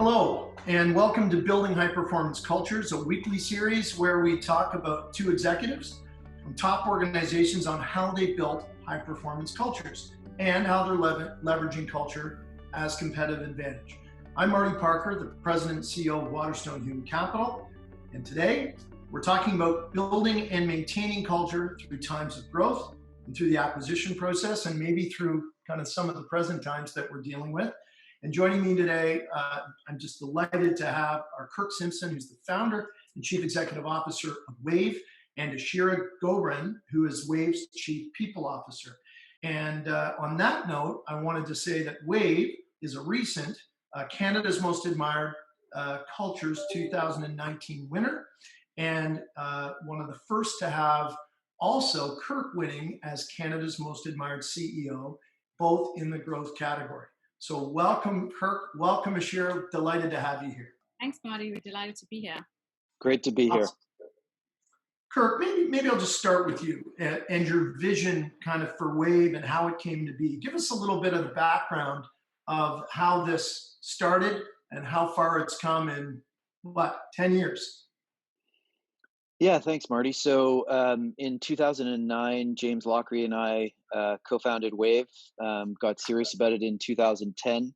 Hello, and welcome to Building High Performance Cultures, a weekly series where we talk about two executives from top organizations on how they built high performance cultures and how they're leveraging culture as competitive advantage. I'm Marty Parker, the President and CEO of Waterstone Human Capital, and today we're talking about building and maintaining culture through times of growth and through the acquisition process, and maybe through kind of some of the present times that we're dealing with. And joining me today, I'm just delighted to have our Kirk Simpson, who's the founder and chief executive officer of Wave, and Ashira Gobrin, who is Wave's chief people officer. And on that note, I wanted to say that Wave is a recent Canada's Most Admired Cultures 2019 winner, and one of the first to have also Kirk winning as Canada's Most Admired CEO, both in the growth category. So welcome, Kirk. Welcome, Ashira. Delighted to have you here. Thanks, Marty. We're delighted to be here. Great to be here. Kirk, maybe I'll just start with you and your vision kind of for Wave and how it came to be. Give us a little bit of the background of how this started and how far it's come in, 10 years? Yeah, thanks, Marty. So in 2009, James Lockery and I co-founded Wave, got serious about it in 2010.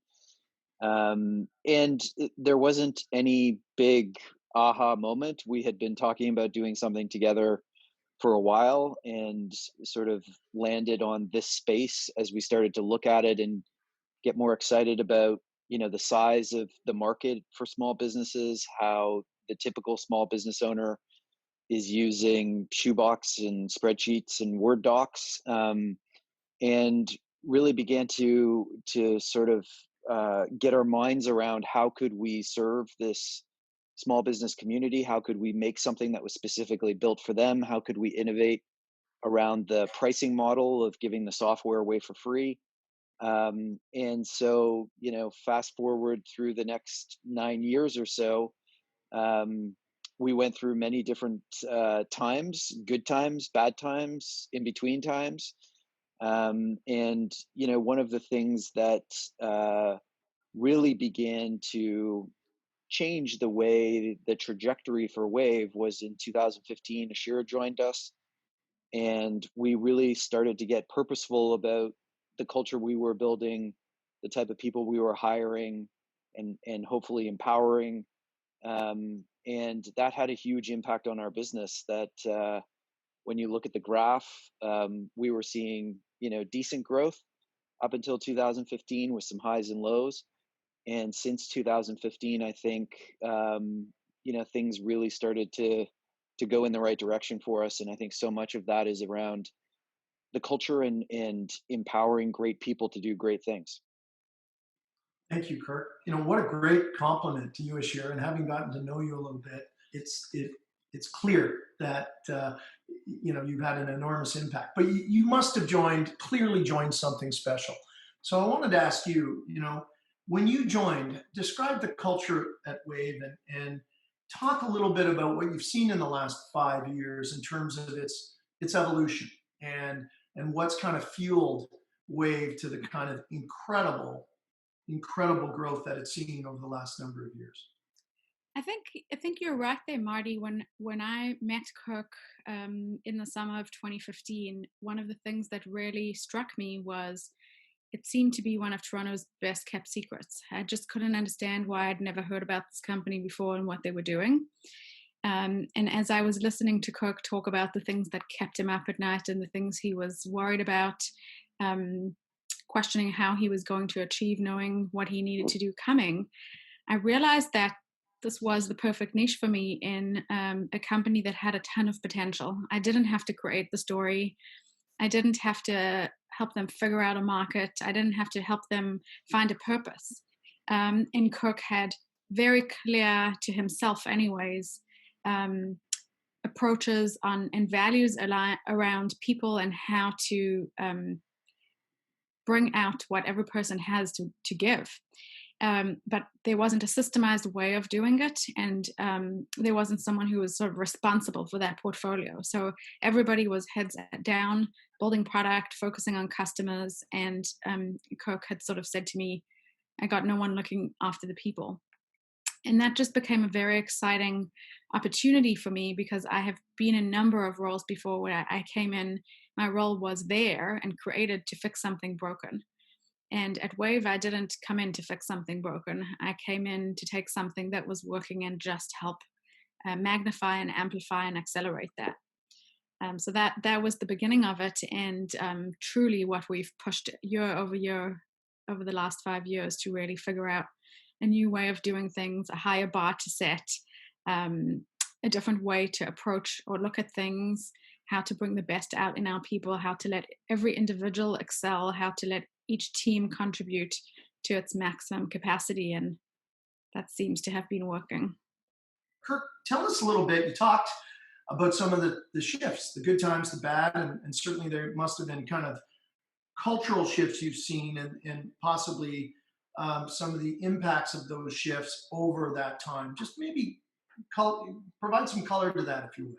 There wasn't any big aha moment. We had been talking about doing something together for a while and sort of landed on this space as we started to look at it and get more excited about, the size of the market for small businesses, how the typical small business owner is using shoebox and spreadsheets and Word docs, and really began to sort of get our minds around how could we serve this small business community? How could we make something that was specifically built for them? How could we innovate around the pricing model of giving the software away for free? And so, fast forward through the next 9 years or so, we went through many different times, good times, bad times, in between times. One of the things that really began to change the trajectory for Wave was in 2015, Ashira joined us, and we really started to get purposeful about the culture we were building, the type of people we were hiring and hopefully empowering. And that had a huge impact on our business that when you look at the graph, we were seeing, decent growth up until 2015 with some highs and lows. And since 2015, I think, things really started to go in the right direction for us. And I think so much of that is around the culture and empowering great people to do great things. Thank you, Kirk. What a great compliment to you, Ashira, and having gotten to know you a little bit, it's clear that you've had an enormous impact. But you must have clearly joined something special. So I wanted to ask you, when you joined, describe the culture at Wave and talk a little bit about what you've seen in the last 5 years in terms of its evolution and what's kind of fueled Wave to the kind of incredible growth that it's seen over the last number of years. I think you're right there, Marty. When I met Kirk in the summer of 2015, one of the things that really struck me was it seemed to be one of Toronto's best kept secrets. I just couldn't understand why I'd never heard about this company before and what they were doing. And as I was listening to Kirk talk about the things that kept him up at night and the things he was worried about, questioning how he was going to achieve, knowing what he needed to do coming, I realized that this was the perfect niche for me in a company that had a ton of potential. I didn't have to create the story. I didn't have to help them figure out a market. I didn't have to help them find a purpose. And Kirk had very clear to himself anyways, approaches on and values around people and how to bring out what every person has to give. But there wasn't a systemized way of doing it, and there wasn't someone who was sort of responsible for that portfolio. So everybody was heads down, building product, focusing on customers, and Kirk had sort of said to me, I got no one looking after the people. And that just became a very exciting opportunity for me, because I have been in a number of roles before where I came in, my role was there and created to fix something broken. And at Wave, I didn't come in to fix something broken. I came in to take something that was working and just help magnify and amplify and accelerate that. So that was the beginning of it, and truly what we've pushed year over the last 5 years to really figure out a new way of doing things, a higher bar to set, a different way to approach or look at things, how to bring the best out in our people, how to let every individual excel, how to let each team contribute to its maximum capacity, and that seems to have been working. Kirk, tell us a little bit. You talked about some of the shifts, the good times, the bad, and certainly there must have been kind of cultural shifts you've seen, and possibly some of the impacts of those shifts over that time. Just maybe provide some color to that, if you would.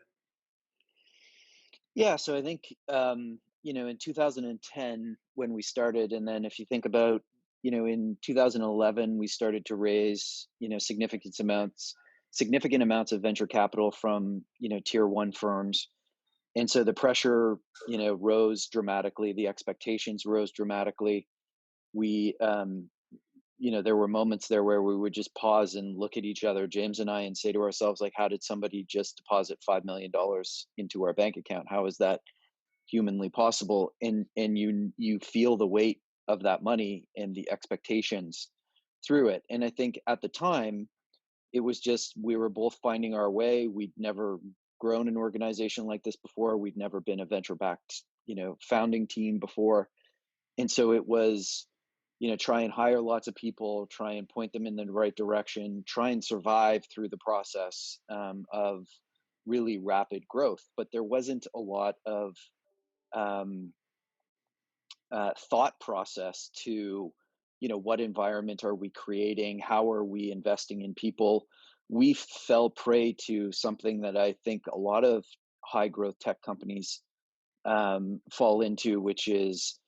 Yeah, so I think in 2010 when we started, and then if you think about in 2011 we started to raise significant amounts of venture capital from tier one firms, and so the pressure rose dramatically, the expectations rose dramatically. We there were moments there where we would just pause and look at each other, James and I, and say to ourselves, like, how did somebody just deposit $5 million into our bank account? How is that humanly possible? And you feel the weight of that money and the expectations through it. And I think at the time it was just, we were both finding our way. We'd never grown an organization like this before. We'd never been a venture backed founding team before. And so it was try and hire lots of people, try and point them in the right direction, try and survive through the process of really rapid growth. But there wasn't a lot of um, thought process to what environment are we creating, how are we investing in people. We fell prey to something that I think a lot of high growth tech companies fall into, which is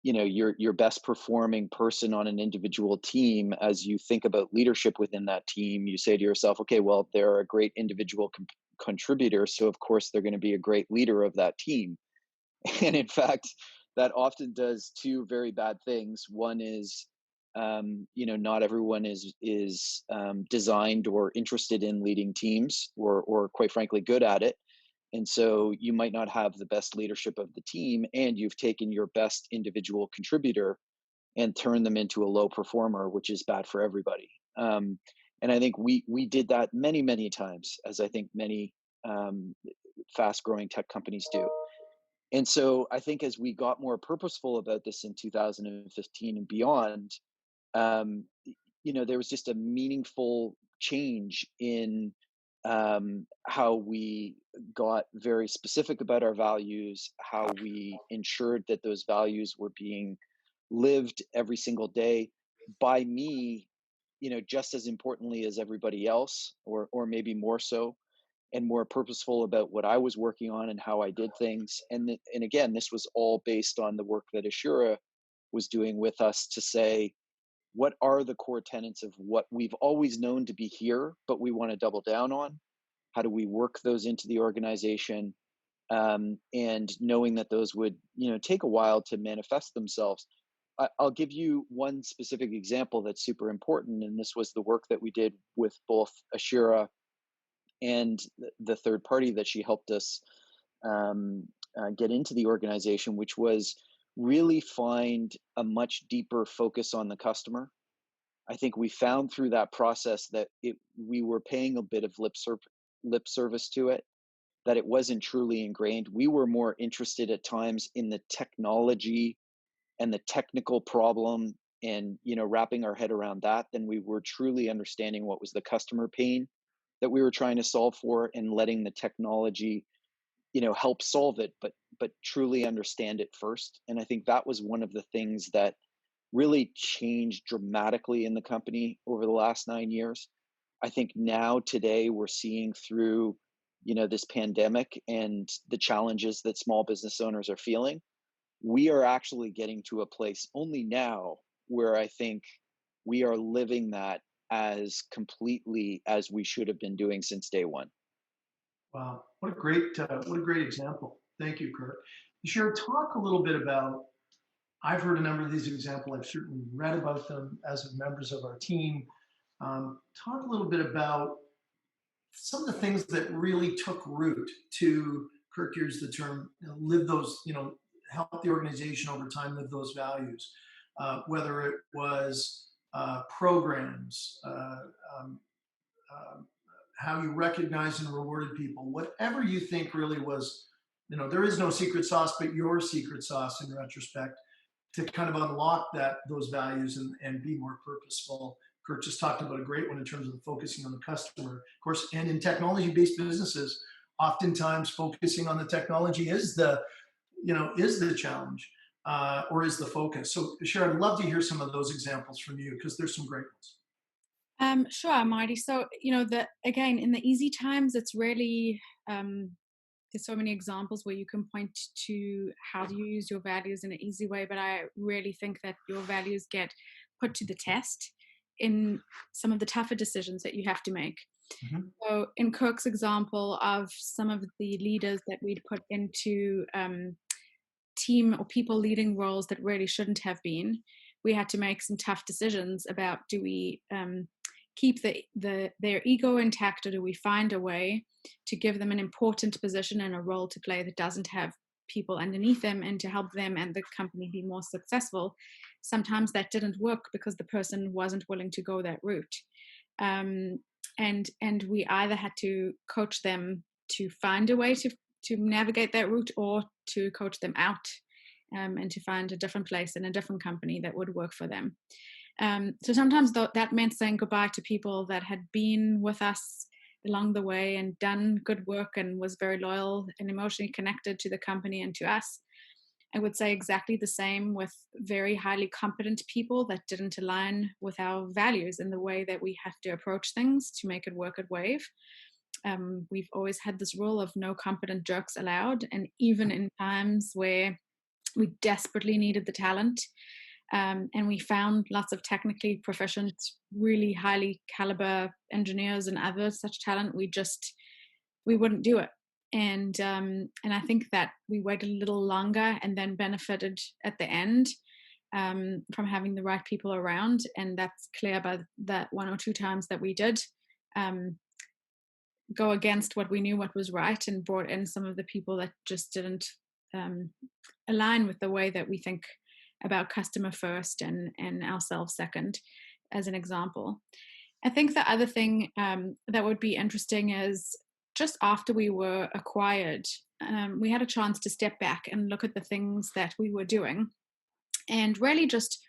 your best performing person on an individual team. As you think about leadership within that team, you say to yourself, okay, well, they're a great individual contributor, so of course they're going to be a great leader of that team. And in fact, that often does two very bad things. One is not everyone is designed or interested in leading teams, or quite frankly good at it. And so you might not have the best leadership of the team, and you've taken your best individual contributor and turned them into a low performer, which is bad for everybody. And I think we did that many, many times, as I think many fast growing tech companies do. And so I think as we got more purposeful about this in 2015 and beyond, um, there was just a meaningful change in how we got very specific about our values, how we ensured that those values were being lived every single day by me, just as importantly as everybody else, or maybe more so, and more purposeful about what I was working on and how I did things. And again, this was all based on the work that Ashira was doing with us to say, what are the core tenets of what we've always known to be here, but we want to double down on? How do we work those into the organization? And knowing that those would, take a while to manifest themselves. I'll give you one specific example that's super important, and this was the work that we did with both Ashira and the third party that she helped us get into the organization, which was really find a much deeper focus on the customer. I think we found through that process that we were paying a bit of lip service to it, that it wasn't truly ingrained. We were more interested at times in the technology and the technical problem, and wrapping our head around that, than we were truly understanding what was the customer pain that we were trying to solve for, and letting the technology help solve it, but truly understand it first. And I think that was one of the things that really changed dramatically in the company over the last 9 years. I think now today we're seeing through this pandemic and the challenges that small business owners are feeling, we are actually getting to a place only now where I think we are living that as completely as we should have been doing since day one. Wow, what a great example. Thank you, Kirk. Share, talk a little bit about. I've heard a number of these examples. I've certainly read about them as members of our team. Talk a little bit about some of the things that really took root to, Kirk used the term, live those, help the organization over time live those values. Whether it was programs, um, uh, how you recognized and rewarded people, whatever you think really was, there is no secret sauce, but your secret sauce in retrospect to kind of unlock those values and be more purposeful. Kirk just talked about a great one in terms of focusing on the customer, of course, and in technology-based businesses, oftentimes focusing on the technology is the challenge, or is the focus. So Sharon, I'd love to hear some of those examples from you because there's some great ones. Sure, Marty. So, again, in the easy times, it's really, there's so many examples where you can point to how do you use your values in an easy way. But I really think that your values get put to the test in some of the tougher decisions that you have to make. Mm-hmm. So in Kirk's example of some of the leaders that we'd put into team or people leading roles that really shouldn't have been, we had to make some tough decisions about, do we keep their ego intact, or do we find a way to give them an important position and a role to play that doesn't have people underneath them, and to help them and the company be more successful? Sometimes that didn't work because the person wasn't willing to go that route. And we either had to coach them to find a way to navigate that route, or to coach them out, and to find a different place in a different company that would work for them. So sometimes that meant saying goodbye to people that had been with us along the way and done good work and was very loyal and emotionally connected to the company and to us. I would say exactly the same with very highly competent people that didn't align with our values and the way that we have to approach things to make it work at Wave. We've always had this rule of no competent jerks allowed. And even in times where we desperately needed the talent, and we found lots of technically proficient, really highly caliber engineers and other such talent, we wouldn't do it. And I think that we waited a little longer and then benefited at the end from having the right people around. And that's clear by that one or two times that we did go against what we knew what was right, and brought in some of the people that just didn't align with the way that we think about customer first and ourselves second, as an example. I think the other thing that would be interesting is, just after we were acquired, we had a chance to step back and look at the things that we were doing, and really just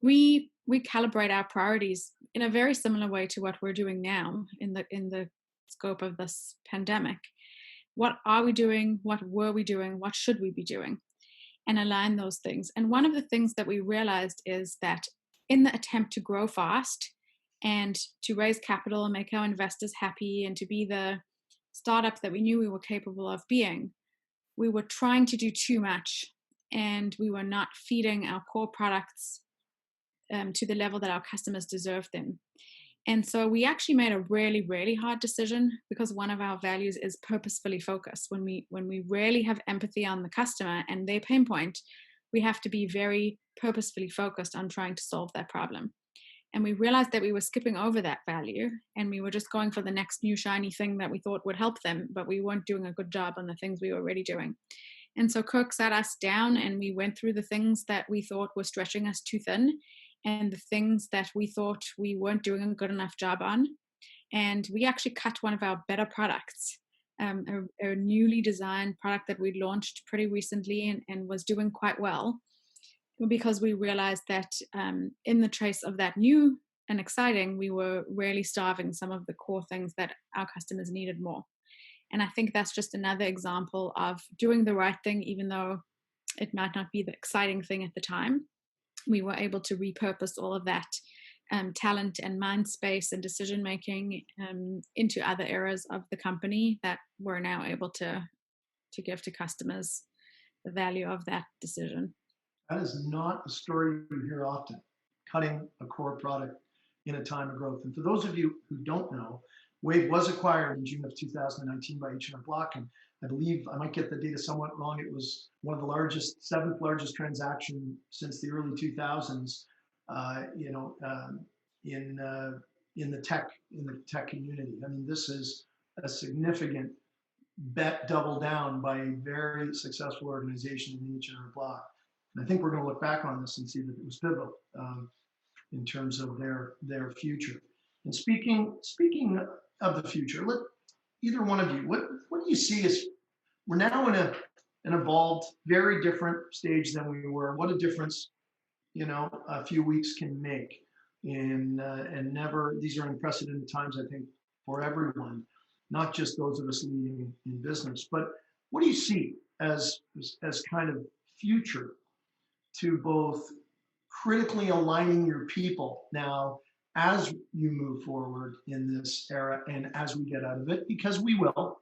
recalibrate our priorities in a very similar way to what we're doing now in the scope of this pandemic. What are we doing? What were we doing? What should we be doing? And align those things. And one of the things that we realized is that in the attempt to grow fast and to raise capital and make our investors happy and to be the startup that we knew we were capable of being, we were trying to do too much, and we were not feeding our core products to the level that our customers deserve them. And so we actually made a really, really hard decision, because one of our values is purposefully focused. When we really have empathy on the customer and their pain point, we have to be very purposefully focused on trying to solve that problem. And we realized that we were skipping over that value, and we were just going for the next new shiny thing that we thought would help them, but we weren't doing a good job on the things we were already doing. And so Kirk sat us down, and we went through the things that we thought were stretching us too thin, and the things that we thought we weren't doing a good enough job on. And we actually cut one of our better products, a newly designed product that we launched pretty recently and was doing quite well, because we realized that in the trace of that new and exciting, we were really starving some of the core things that our customers needed more. And I think that's just another example of doing the right thing, even though it might not be the exciting thing at the time. We were able to repurpose all of that talent and mind space and decision making into other areas of the company that we're now able to give to customers the value of that decision. That is not a story you hear often. Cutting a core product in a time of growth. And for those of you who don't know, Wave was acquired in June of 2019 by H&R Block, and I believe, I might get the data somewhat wrong, it was one of the largest, seventh largest transaction since the early 2000s, in the tech community. I mean, this is a significant bet double down by a very successful organization in the H&R Block. And I think we're going to look back on this and see that it was pivotal in terms of their future. And speaking of the future, let either one of you, what do you see as we're now in an evolved, very different stage than we were? What a difference, a few weeks can make. And never, these are unprecedented times, I think, for everyone, not just those of us leading in business. But what do you see as kind of future to both critically aligning your people now as you move forward in this era and as we get out of it? Because we will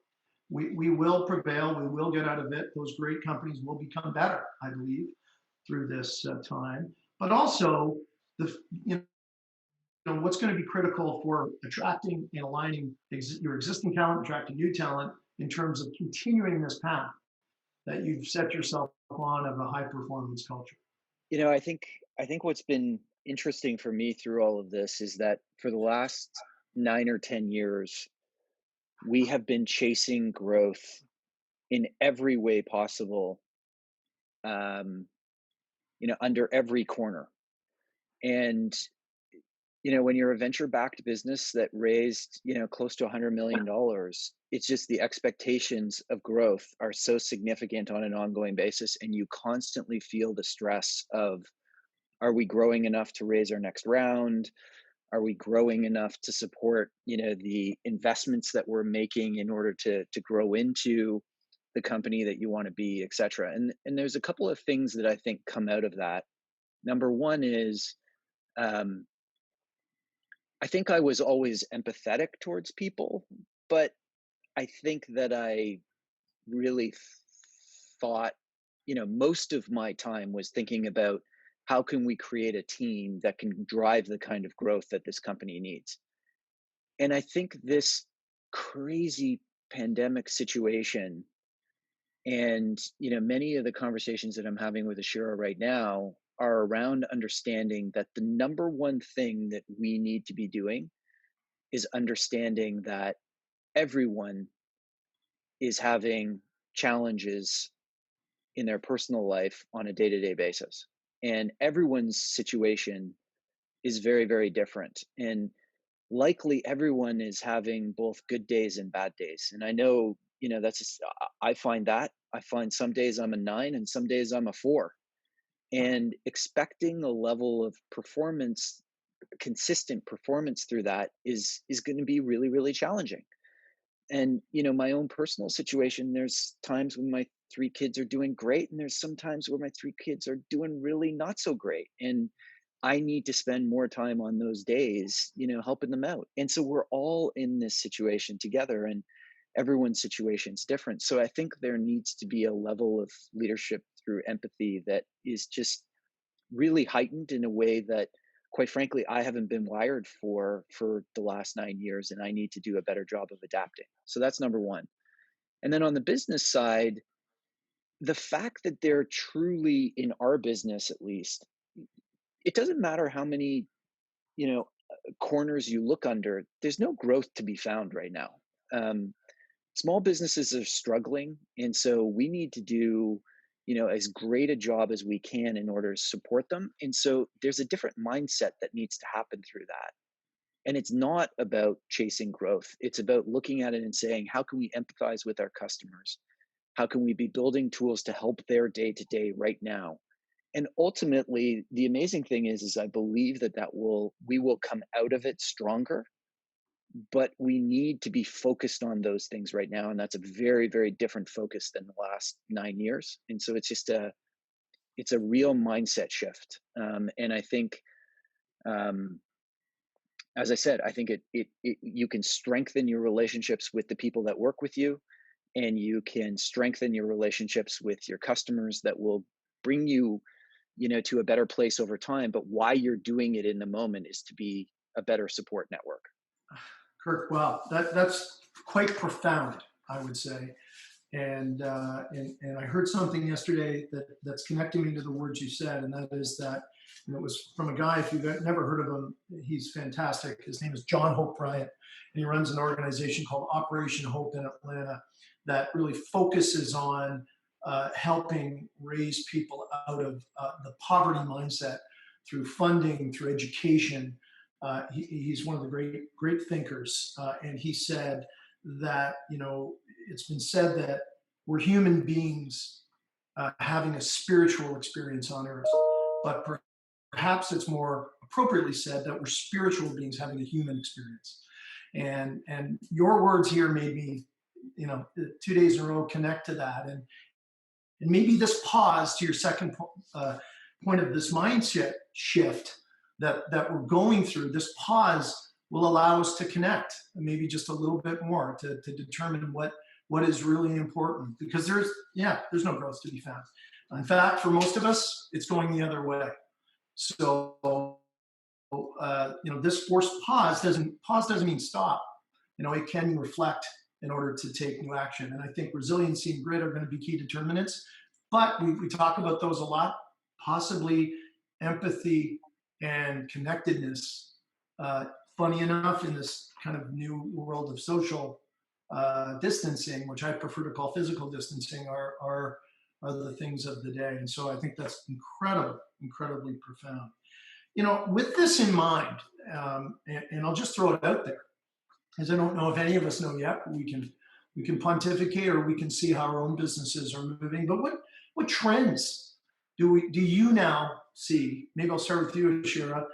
prevail, we will get out of it. Those great companies will become better, I believe, through this time. But also, what's going to be critical for attracting and aligning your existing talent, attracting new talent, in terms of continuing this path that you've set yourself on of a high performance culture? I think what's been interesting for me through all of this is that for the last 9 or 10 years, we have been chasing growth in every way possible, under every corner. And when you're a venture-backed business that raised, close to $100 million, it's just the expectations of growth are so significant on an ongoing basis, and you constantly feel the stress of, are we growing enough to raise our next round? Are we growing enough to support, the investments that we're making in order to grow into the company that you want to be, et cetera? And there's a couple of things that I think come out of that. Number one is, I think I was always empathetic towards people, but I think that I really thought, most of my time was thinking about how can we create a team that can drive the kind of growth that this company needs. And I think this crazy pandemic situation and, many of the conversations that I'm having with Ashira right now are around understanding that the number one thing that we need to be doing is understanding that everyone is having challenges in their personal life on a day-to-day basis. And everyone's situation is very, very different. And likely everyone is having both good days and bad days. And I know, I find some days I'm a 9 and some days I'm a 4. And expecting a level of performance, consistent performance through that is going to be really, really challenging. And, my own personal situation, there's times when my 3 kids are doing great, and there's some times where my 3 kids are doing really not so great. And I need to spend more time on those days, helping them out. And so we're all in this situation together, and everyone's situation is different. So I think there needs to be a level of leadership through empathy that is just really heightened in a way that, quite frankly, I haven't been wired for the last 9 years, and I need to do a better job of adapting. So that's number one. And then on the business side, the fact that they're truly, in our business at least, it doesn't matter how many, corners you look under, there's no growth to be found right now. Small businesses are struggling, and so we need to do, as great a job as we can in order to support them. And so there's a different mindset that needs to happen through that. And it's not about chasing growth. It's about looking at it and saying, how can we empathize with our customers? How can we be building tools to help their day-to-day right now? And ultimately, the amazing thing is I believe that we will come out of it stronger, but we need to be focused on those things right now. And that's a very, very different focus than the last 9 years. And so it's a real mindset shift. And I think, as I said, I think you can strengthen your relationships with the people that work with you, and you can strengthen your relationships with your customers that will bring you, to a better place over time. But why you're doing it in the moment is to be a better support network. Kirk, wow, that's quite profound, I would say. And I heard something yesterday that's connecting me to the words you said, and that is that, and it was from a guy, if you've never heard of him, he's fantastic. His name is John Hope Bryant, and he runs an organization called Operation Hope in Atlanta that really focuses on helping raise people out of the poverty mindset through funding, through education. He's one of the great thinkers, and he said that, it's been said that we're human beings having a spiritual experience on earth, but perhaps it's more appropriately said that we're spiritual beings having a human experience. And your words here made me, 2 days in a row connect to that. And maybe this pause, to your second point of this mindset shift that we're going through, this pause will allow us to connect maybe just a little bit more to determine what is really important, because there's no growth to be found. In fact, for most of us, it's going the other way. So, this forced pause doesn't mean stop. It can reflect in order to take new action. And I think resiliency and grit are going to be key determinants, but we talk about those a lot. Possibly empathy and connectedness. Funny enough, in this kind of new world of social distancing, which I prefer to call physical distancing, are the things of the day. And so I think that's incredibly profound. With this in mind, and I'll just throw it out there, as I don't know if any of us know yet, but we can pontificate, or we can see how our own businesses are moving. But what trends do you now see? Maybe I'll start with you, Ashira,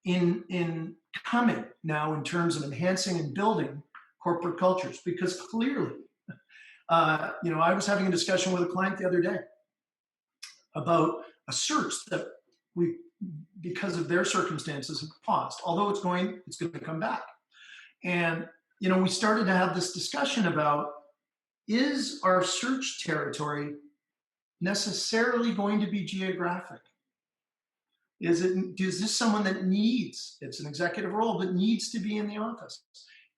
in coming now in terms of enhancing and building corporate cultures, because clearly, I was having a discussion with a client the other day about a search that we, because of their circumstances, have paused. Although it's going to come back, and we started to have this discussion about, is our search territory necessarily going to be geographic? Is this someone that it's an executive role, but needs to be in the office?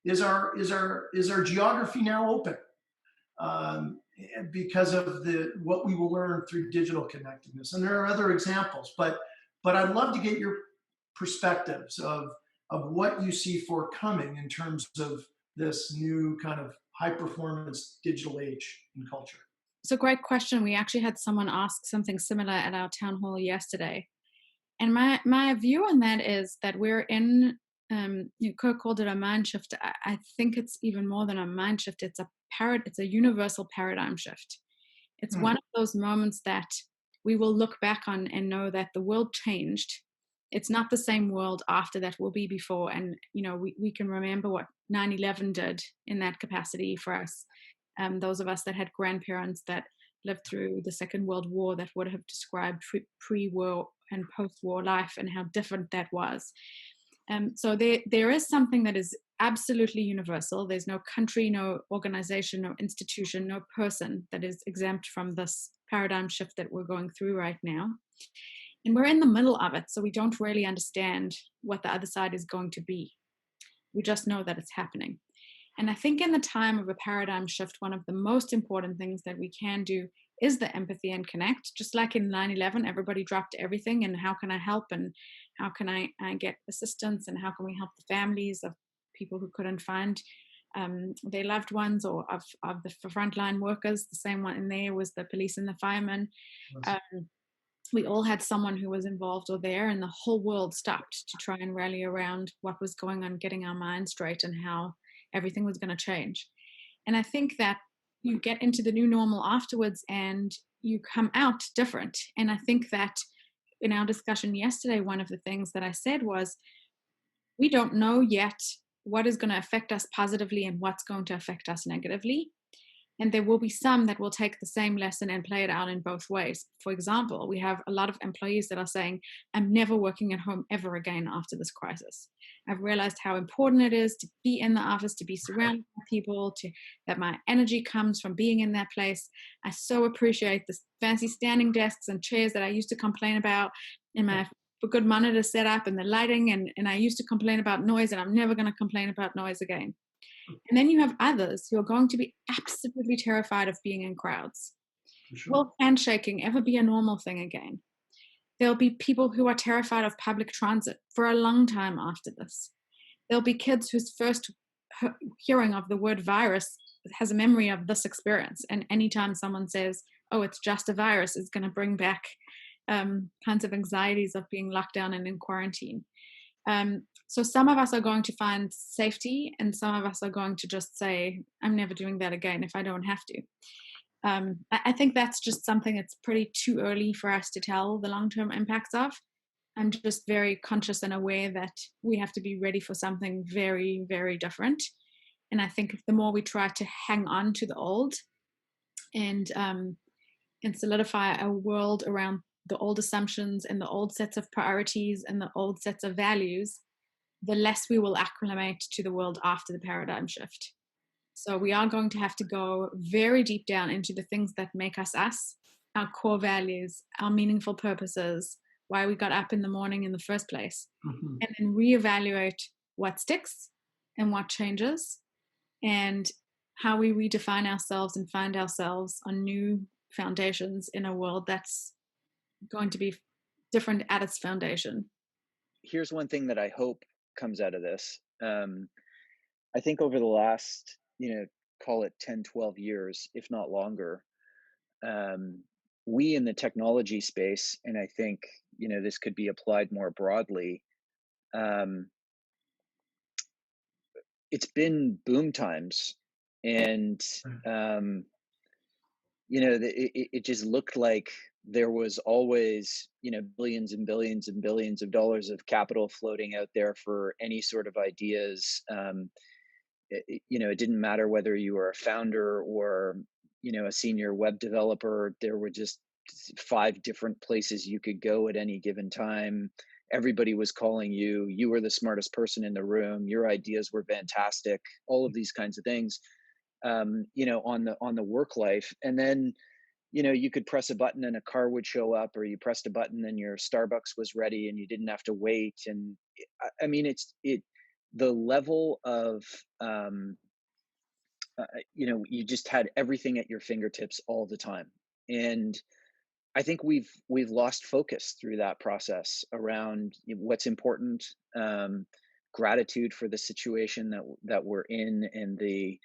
Is our geography now open because of what we will learn through digital connectedness? And there are other examples, but I'd love to get your perspectives of what you see forthcoming in terms of this new kind of high performance digital age in culture. It's a great question. We actually had someone ask something similar at our town hall yesterday. And my view on that is that we're in, Kirk called it a mind shift. I think it's even more than a mind shift. It's a universal paradigm shift. It's one of those moments that we will look back on and know that the world changed. It's not the same world after that will be before. And, we can remember what 9/11 did in that capacity for us. Those of us that had grandparents that lived through the Second World War, that would have described pre-war and post-war life and how different that was. So there is something that is absolutely universal. There's no country, no organization, no institution, no person that is exempt from this paradigm shift that we're going through right now. And we're in the middle of it, so we don't really understand what the other side is going to be. We just know that it's happening. And I think in the time of a paradigm shift, one of the most important things that we can do is the empathy and connect. Just like in 9/11, everybody dropped everything, and how can I help, and how can I get assistance, and how can we help the families of people who couldn't find their loved ones, or of the frontline workers. The same one in there was the police and the firemen. We all had someone who was involved or there, and the whole world stopped to try and rally around what was going on, getting our minds straight, and how everything was going to change. And I think that you get into the new normal afterwards and you come out different. And I think that in our discussion yesterday, one of the things that I said was, we don't know yet what is going to affect us positively and what's going to affect us negatively. And there will be some that will take the same lesson and play it out in both ways. For example, we have a lot of employees that are saying, I'm never working at home ever again after this crisis. I've realized how important it is to be in the office, to be surrounded by people, that my energy comes from being in that place. I so appreciate the fancy standing desks and chairs that I used to complain about in my good monitor setup and the lighting, and I used to complain about noise, and I'm never going to complain about noise again. And then you have others who are going to be absolutely terrified of being in crowds. For sure. Will handshaking ever be a normal thing again? There'll be people who are terrified of public transit for a long time after this. There'll be kids whose first hearing of the word virus has a memory of this experience. And anytime someone says, oh, it's just a virus, it's going to bring back kinds of anxieties of being locked down and in quarantine. So some of us are going to find safety, and some of us are going to just say, I'm never doing that again if I don't have to. I think that's just something that's pretty too early for us to tell the long-term impacts of. I'm just very conscious and aware that we have to be ready for something very, very different. And I think the more we try to hang on to the old and solidify a world around the old assumptions and the old sets of priorities and the old sets of values, the less we will acclimate to the world after the paradigm shift. So we are going to have to go very deep down into the things that make us us, our core values, our meaningful purposes, why we got up in the morning in the first place, and then reevaluate what sticks and what changes, and how we redefine ourselves and find ourselves on new foundations in a world that's going to be different at its foundation. Here's one thing that I hope comes out of this. I think over the last, call it 10, 12 years, if not longer, we in the technology space, and I think, this could be applied more broadly, it's been boom times. And, it just looked like there was always, billions and billions and billions of dollars of capital floating out there for any sort of ideas. It didn't matter whether you were a founder or, a senior web developer. There were just 5 different places you could go at any given time. Everybody was calling you. You were the smartest person in the room. Your ideas were fantastic. All of these kinds of things, on the work life. And then, you could press a button and a car would show up, or you pressed a button and your Starbucks was ready and you didn't have to wait. And I mean, the level of, you just had everything at your fingertips all the time. And I think we've lost focus through that process around what's important, gratitude for the situation that we're in, and the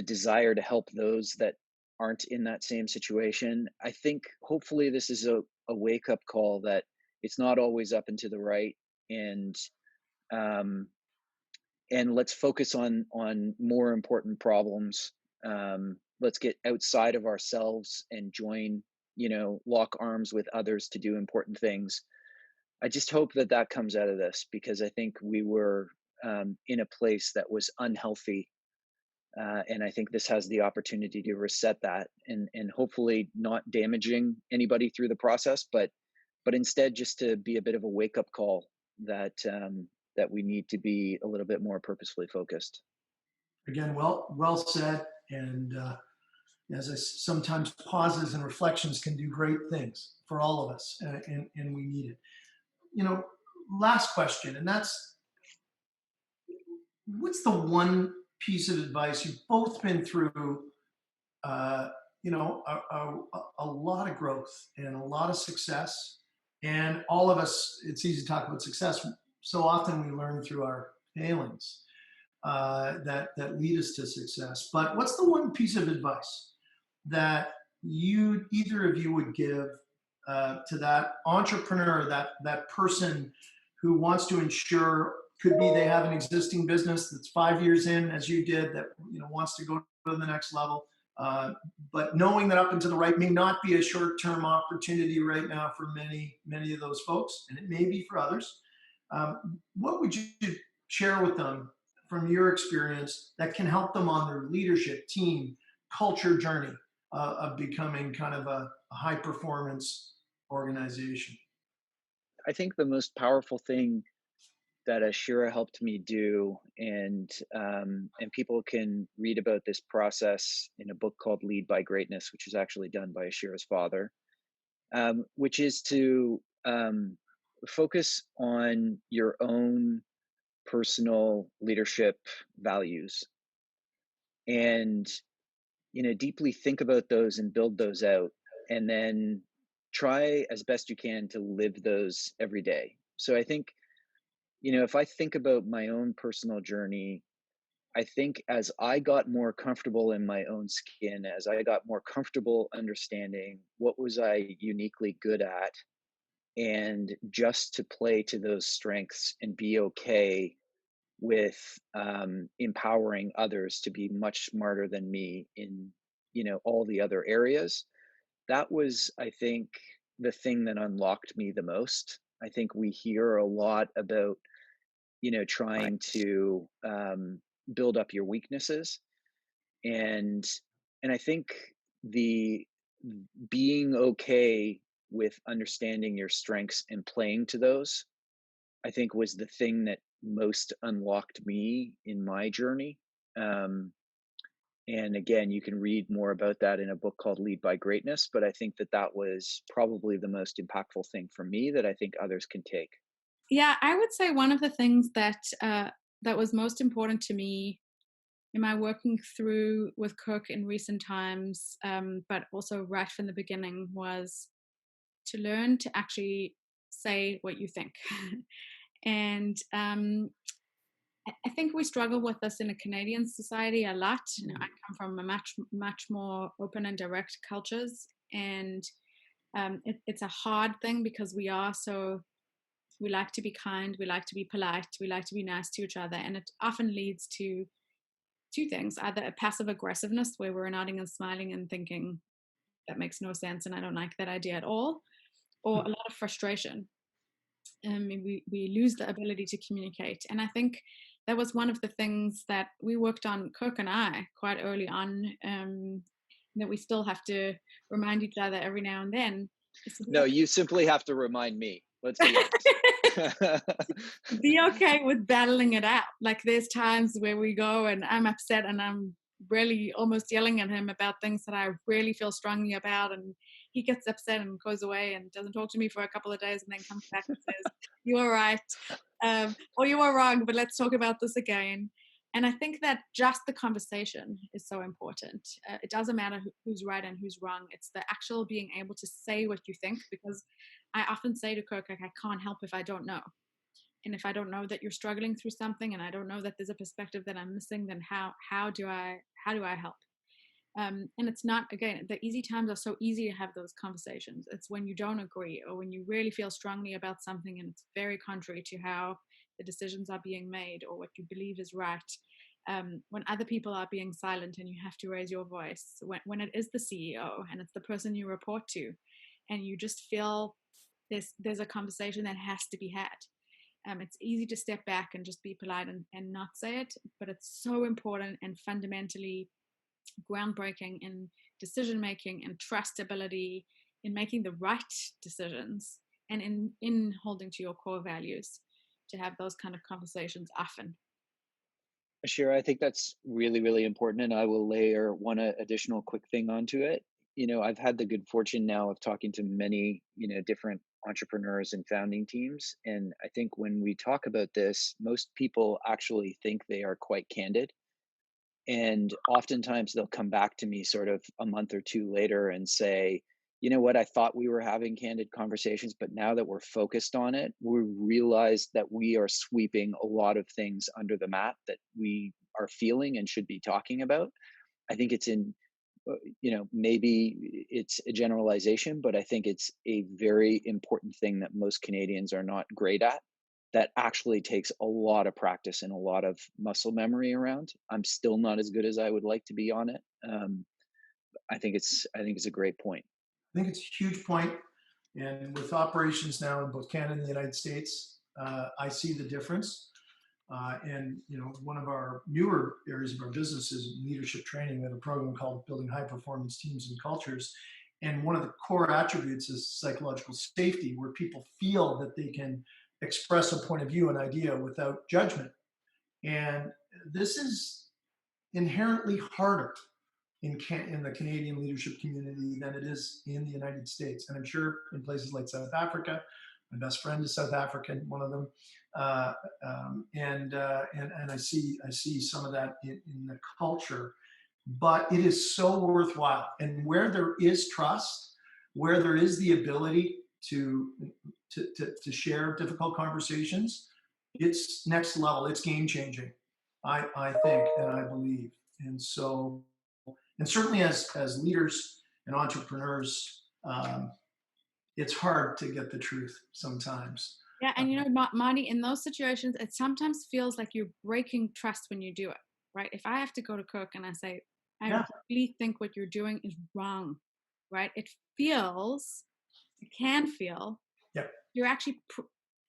desire to help those that aren't in that same situation. I think hopefully this is a wake-up call that it's not always up and to the right, and let's focus on more important problems. Let's get outside of ourselves and join, lock arms with others to do important things. I just hope that comes out of this, because I think we were in a place that was unhealthy. And I think this has the opportunity to reset that, and hopefully not damaging anybody through the process, but instead just to be a bit of a wake-up call that we need to be a little bit more purposefully focused. Again, well said. And as I sometimes pauses and reflections can do great things for all of us, and we need it. Last question, and that's, what's the one piece of advice? You've both been through, a lot of growth and a lot of success, and all of us, it's easy to talk about success. So often we learn through our failings that lead us to success. But what's the one piece of advice that either of you would give to that entrepreneur, that person who wants to ensure, could be they have an existing business that's 5 years in, as you did, that wants to go to the next level, but knowing that up and to the right may not be a short-term opportunity right now for many of those folks, and it may be for others. What would you share with them from your experience that can help them on their leadership, team, culture journey of becoming kind of a high-performance organization? I think the most powerful thing that Ashira helped me do, and people can read about this process in a book called Lead by Greatness, which is actually done by Ashira's father, which is to focus on your own personal leadership values, and deeply think about those and build those out, and then try as best you can to live those every day. So I think, if I think about my own personal journey, I think as I got more comfortable in my own skin, as I got more comfortable understanding what was I uniquely good at, and just to play to those strengths and be okay with empowering others to be much smarter than me in all the other areas. That was, I think, the thing that unlocked me the most. I think we hear a lot about Right. trying to build up your weaknesses, and I think the being okay with understanding your strengths and playing to those, I think, was the thing that most unlocked me in my journey. Um, and again, you can read more about that in a book called Lead by Greatness. But I think that that was probably the most impactful thing for me that I think others can take. Yeah, I would say one of the things that that was most important to me in my working through with Kirk in recent times, but also right from the beginning, was to learn to actually say what you think. And I think we struggle with this in a Canadian society a lot. I come from a much more open and direct cultures, and it's a hard thing because we like to be kind, we like to be polite, we like to be nice to each other, and it often leads to two things: either a passive aggressiveness where we're nodding and smiling and thinking that makes no sense and I don't like that idea at all, or a lot of frustration. We lose the ability to communicate. And I think that was one of the things that we worked on, Kirk and I, quite early on, that we still have to remind each other every now and then. Is to No, you simply have to remind me. Let's be honest. be okay with battling it out. Like there's times where we go and I'm upset and I'm really almost yelling at him about things that I really feel strongly about, and he gets upset and goes away and doesn't talk to me for a couple of days and then comes back and says, "You are right," or "You are wrong, but let's talk about this again." And I think that just the conversation is so important. It doesn't matter who's right and who's wrong. It's the actual being able to say what you think, because I often say to Kirk, like, I can't help if I don't know. And if I don't know that you're struggling through something and I don't know that there's a perspective that I'm missing, then how do I help? And it's not, again, the easy times are so easy to have those conversations. It's when you don't agree or when you really feel strongly about something and it's very contrary to how the decisions are being made or what you believe is right. When other people are being silent and you have to raise your voice, when it is the CEO and it's the person you report to, and you just feel there's a conversation that has to be had. It's easy to step back and just be polite and not say it, but it's so important and fundamentally groundbreaking in decision making and trustability, in making the right decisions, and in holding to your core values, to have those kind of conversations often. Sure, I think that's really, really important. And I will layer one additional quick thing onto it. I've had the good fortune now of talking to many, different entrepreneurs and founding teams. And I think when we talk about this, most people actually think they are quite candid. And oftentimes they'll come back to me sort of a month or two later and say, you know what, I thought we were having candid conversations, but now that we're focused on it, we realize that we are sweeping a lot of things under the mat that we are feeling and should be talking about. I think it's maybe it's a generalization, but I think it's a very important thing that most Canadians are not great at, that actually takes a lot of practice and a lot of muscle memory around. I'm still not as good as I would like to be on it. I think it's a great point. I think it's a huge point. And with operations now in both Canada and the United States, I see the difference. And one of our newer areas of our business is leadership training. We have a program called Building High Performance Teams and Cultures. And one of the core attributes is psychological safety, where people feel that they can express a point of view, an idea without judgment. And this is inherently harder in the Canadian leadership community than it is in the United States. And I'm sure in places like South Africa My best friend is South African, one of them, and I see some of that in the culture. But it is so worthwhile, and where there is trust, where there is the ability to share difficult conversations, it's next level. It's game changing. I think and I believe, and so, and certainly as leaders and entrepreneurs, it's hard to get the truth sometimes. Yeah, and Marty, in those situations, it sometimes feels like you're breaking trust when you do it, right? If I have to go to Kirk and I say, I really think what you're doing is wrong, right? It can feel, Yep. you're actually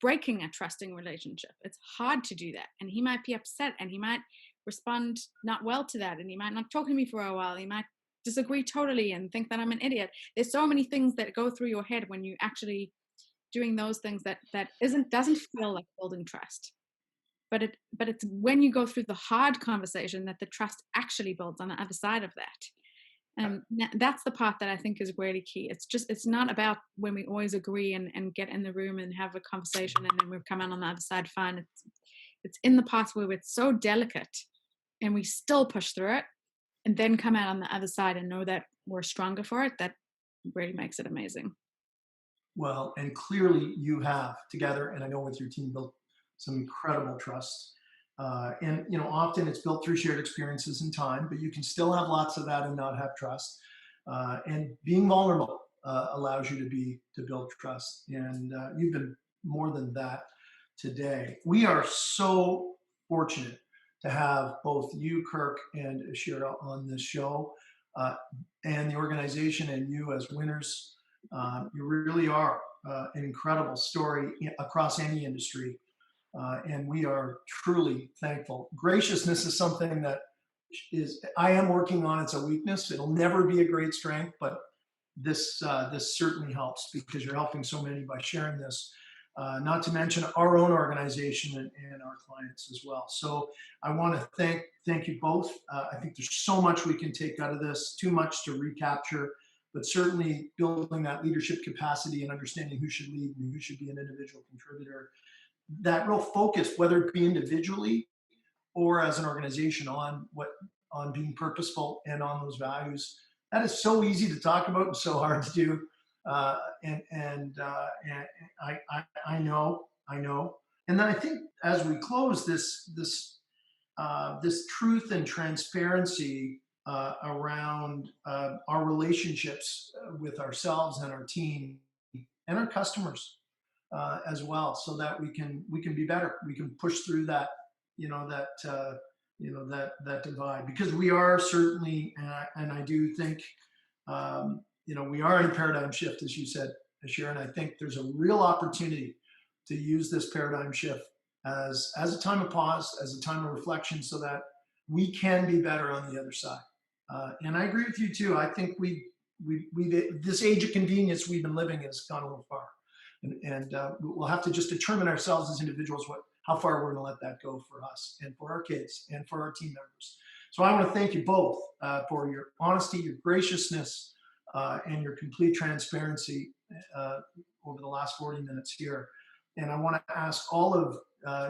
breaking a trusting relationship. It's hard to do that. And he might be upset and he might respond not well to that. And he might not talk to me for a while. He might disagree totally and think that I'm an idiot. There's so many things that go through your head when you actually doing those things that doesn't feel like building trust. But it's when you go through the hard conversation that the trust actually builds on the other side of that. And that's the part that I think is really key. It's not about when we always agree and get in the room and have a conversation and then we come out on the other side fine. It's in the parts where it's so delicate and we still push through it and then come out on the other side and know that we're stronger for it. That really makes it amazing. Well, and clearly you have together, and I know with your team, built some incredible trust. And often it's built through shared experiences and time, but you can still have lots of that and not have trust. And being vulnerable allows you to build trust. And you've been more than that today. We are so fortunate to have both you, Kirk, and Ashira on this show, and the organization and you as winners. You really are an incredible story across any industry. And we are truly thankful. Graciousness is something that I am working on. It's a weakness. It'll never be a great strength, but this certainly helps because you're helping so many by sharing this. Not to mention our own organization and our clients as well. So I want to thank you both. I think there's so much we can take out of this, too much to recapture, but certainly building that leadership capacity and understanding who should lead and who should be an individual contributor. That real focus, whether it be individually or as an organization, on being purposeful and on those values. That is so easy to talk about and so hard to do. And I know. And then I think as we close this truth and transparency around our relationships with ourselves and our team and our customers as well, so that we can be better. We can push through that that divide, because we are certainly, and I do think we are in a paradigm shift, as you said, Ashira, and I think there's a real opportunity to use this paradigm shift as a time of pause, as a time of reflection, so that we can be better on the other side. And I agree with you too. I think we this age of convenience we've been living has gone a little far, and we'll have to just determine ourselves as individuals how far we're going to let that go for us and for our kids and for our team members. So I want to thank you both for your honesty, your graciousness, and your complete transparency over the last 40 minutes here. And I want to ask all of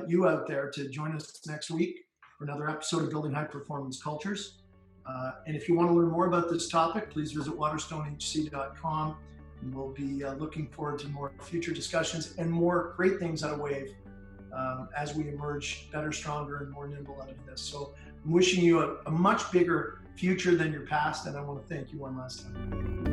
you out there to join us next week for another episode of Building High Performance Cultures. And if you want to learn more about this topic, please visit waterstonehc.com. And we'll be looking forward to more future discussions and more great things out of WAVE as we emerge better, stronger, and more nimble out of this. So I'm wishing you a much bigger future than your past, and I want to thank you one last time.